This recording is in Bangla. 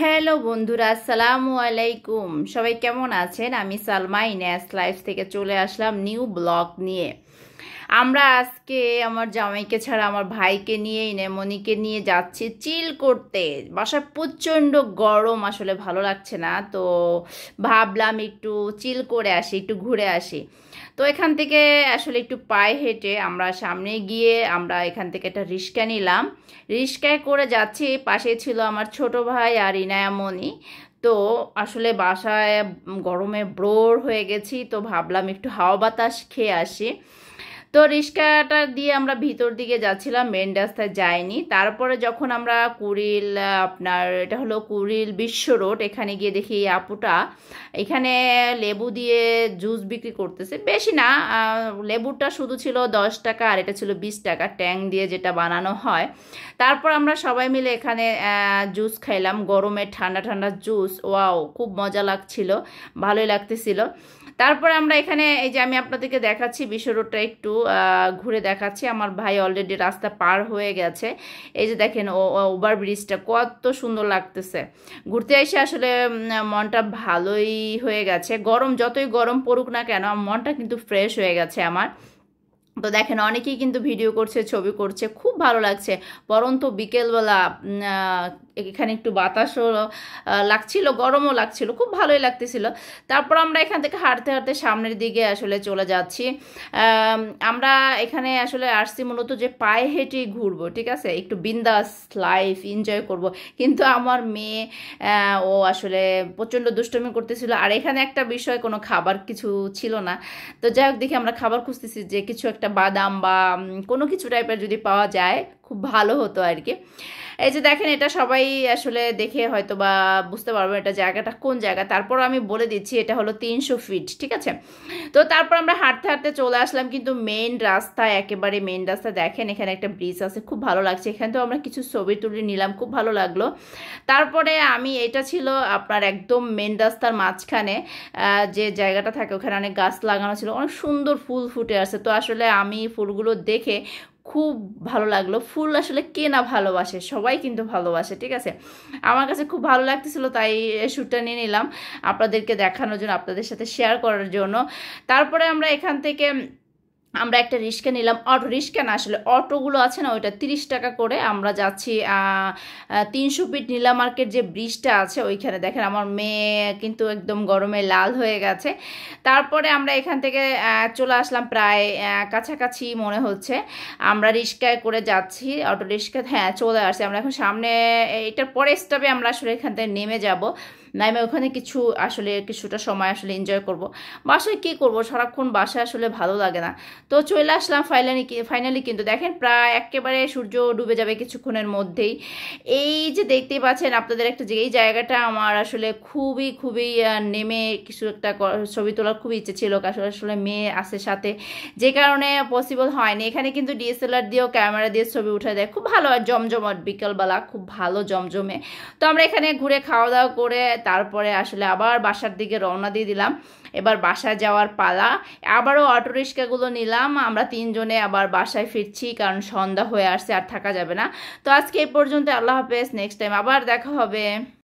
হ্যালো বন্ধুরা, আসসালামু আলাইকুম। সবাই কেমন আছেন? আমি সালমা ইনাস লাইফ থেকে চলে আসলাম নিউ ব্লগ নিয়ে। আমরা আজকে আমার জামাইকে ছাড়া আমার ভাইকে নিয়ে ইনেমনিকে নিয়ে যাচ্ছি চিল করতে। বাসায় প্রচণ্ড গরম, আসলে ভালো লাগছে না, তো ভাবলাম একটু চিল করে আসি, একটু ঘুরে আসি। তো এখান থেকে আসলে একটু পায়ে হেঁটে আমরা সামনে গিয়ে আমরা এখান থেকে একটা রিক্সা নিলাম। রিক্সায় করে যাচ্ছি, পাশে ছিল আমার ছোট ভাই আর ইনায়ামণি। তো আসলে বাসায় গরমে ব্রোর হয়ে গেছি, তো ভাবলাম একটু হাওয়া বাতাস খেয়ে আসি। তো রিক্সাটা দিয়ে আমরা ভিতর দিকে যাচ্ছিলাম, মেন রাস্তায় যাইনি। তারপরে যখন আমরা কুড়িল, আপনার এটা হলো কুড়িল বিশ্ব রোড, এখানে গিয়ে দেখি এই আপুটা এখানে লেবু দিয়ে জুস বিক্রি করতেছে। বেশি না, লেবুটা শুধু ছিল 10 টাকা আর এটা ছিল 20 টাকা, ট্যাং দিয়ে যেটা বানানো হয়। তারপর আমরা সবাই মিলে এখানে জুস খাইলাম, গরমে ঠান্ডা ঠান্ডা জুস। ওয়াও, খুব মজা লাগছিল, ভালোই লাগতেছিল। তারপরে আমরা এখানে এই যে আমি আপনাদেরকে দেখাচ্ছি বিশ্ব রোডটা একটু ঘুরে দেখাচ্ছি। আমার ভাই অলরেডি রাস্তা পার হয়ে গেছে। এই যে দেখেন ওভার ব্রিজটা কত সুন্দর লাগতেছে। ঘুরতে এসে আসলে মনটা ভালোই হয়ে গেছে। গরম যতই গরম পড়ুক না কেন, মনটা কিন্তু ফ্রেশ হয়ে গেছে আমার। তো দেখেন অনেকেই কিন্তু ভিডিও করছে, ছবি করছে, খুব ভালো লাগছে। পরন্তু বিকেলবেলা এখানে একটু বাতাসও লাগছিল, গরমও লাগছিল, খুব ভালোই লাগতেছিল। তারপর আমরা এখান থেকে হাঁটতে হাঁটতে সামনের দিকে আসলে চলে যাচ্ছি। আমরা এখানে আসলে আসছি মূলত যে পায়ে হেঁটেই ঘুরবো, ঠিক আছে, একটু বিন্দাস লাইফ এনজয় করব। কিন্তু আমার মেয়ে ও আসলে প্রচণ্ড দুষ্টুমি করতেছিল। আর এখানে একটা বিষয়, কোনো খাবার কিছু ছিল না। তো যাই হোক, দেখি আমরা খাবার খুঁজতেছি যে কিছু একটা বাদাম বা কোনো কিছু টাইপের যদি পাওয়া যায় খুব ভালো হতো আর কি। এই যে দেখেন, এটা সবাই আসলে দেখে হয়তো বা বুঝতে পারবো এটা জায়গাটা কোন জায়গা। তারপর আমি বলে দিচ্ছি, এটা হলো 300 ফিট, ঠিক আছে। তো তারপর আমরা হাঁটতে হাঁটতে চলে আসলাম কিন্তু মেইন রাস্তা, একেবারে মেইন রাস্তা। দেখেন এখানে একটা ব্রিজ আছে, খুব ভালো লাগছে। এখানে তো আমরা কিছু ছবি তুলে নিলাম, খুব ভালো লাগলো। তারপরে এটা ছিল আপনার একদম মেইন রাস্তার মাঝখানে যে জায়গাটা থাকে, ওখানে অনেক গাছ লাগানো ছিল, অনেক সুন্দর ফুল ফুটে আছে। তো আসলে আমি ফুলগুলো দেখে খুব ভালো লাগলো। ফুল আসলে কে না ভালোবাসে, সবাই কিন্তু ভালোবাসে, ঠিক আছে। আমার কাছে খুব ভালো লাগতেছিল, তাই শ্যুটটা নিয়ে নিলাম আপনাদেরকে দেখানোর জন্য, আপনাদের সাথে শেয়ার করার জন্য। তারপরে আমরা এখান থেকে আমরা একটা রিক্সা নিলাম, অটো রিক্সা না, আসলে অটোগুলো আছে না, ওইটা 30 টাকা করে। আমরা যাচ্ছি 300 ফিট নীলা মার্কেট যে ব্রিজটা আছে ওইখানে। দেখেন আমার মেয়ে কিন্তু একদম গরমে লাল হয়ে গেছে। তারপরে আমরা এখান থেকে চলে আসলাম প্রায় কাছাকাছি মনে হচ্ছে। আমরা রিক্সায় করে যাচ্ছি, অটো রিক্সা, হ্যাঁ চলে আসছি আমরা এখন সামনে। এটার পরে স্টপে আমরা আসলে এখান থেকে নেমে যাব। নামে ওখানে কিছুটা সময় আসলে এনজয় করব। বাসায় কী করব, সারাক্ষণ বাসায় আসলে ভালো লাগে না। তো চলে আসলাম ফাইনালি কিন্তু দেখেন প্রায় একেবারে সূর্য ডুবে যাবে কিছুক্ষণের মধ্যেই। এই যে দেখতেই পাচ্ছেন আপনাদের একটা যে এই জায়গাটা আমার আসলে খুবই খুবই নেমে কিছু একটা ছবি তোলার খুবই ইচ্ছে ছিল। আসলে মেয়ে আছে সাথে, যে কারণে পসিবল হয়নি। এখানে কিন্তু ডিএসএলআর দিয়েও ক্যামেরা দিয়ে ছবি উঠে দেয়, খুব ভালো আর জমজমাট, বিকালবেলা খুব ভালো জমজমে। তো আমরা এখানে ঘুরে খাওয়া দাওয়া করে তারপরে আসলে আবার বাসার দিকে রওনা দিয়ে দিলাম। এবার বাসায় যাওয়ার পালা। আবারও অটো রিক্সাগুলো নিলাম, আমরা 3 জনে আবার বাসায় ফিরছি, কারণ সন্ধ্যা হয়ে আসছে, আর থাকা যাবে না। তো আজকে এই পর্যন্ত, আল্লাহ হাফেজ, নেক্সট টাইম আবার দেখা হবে।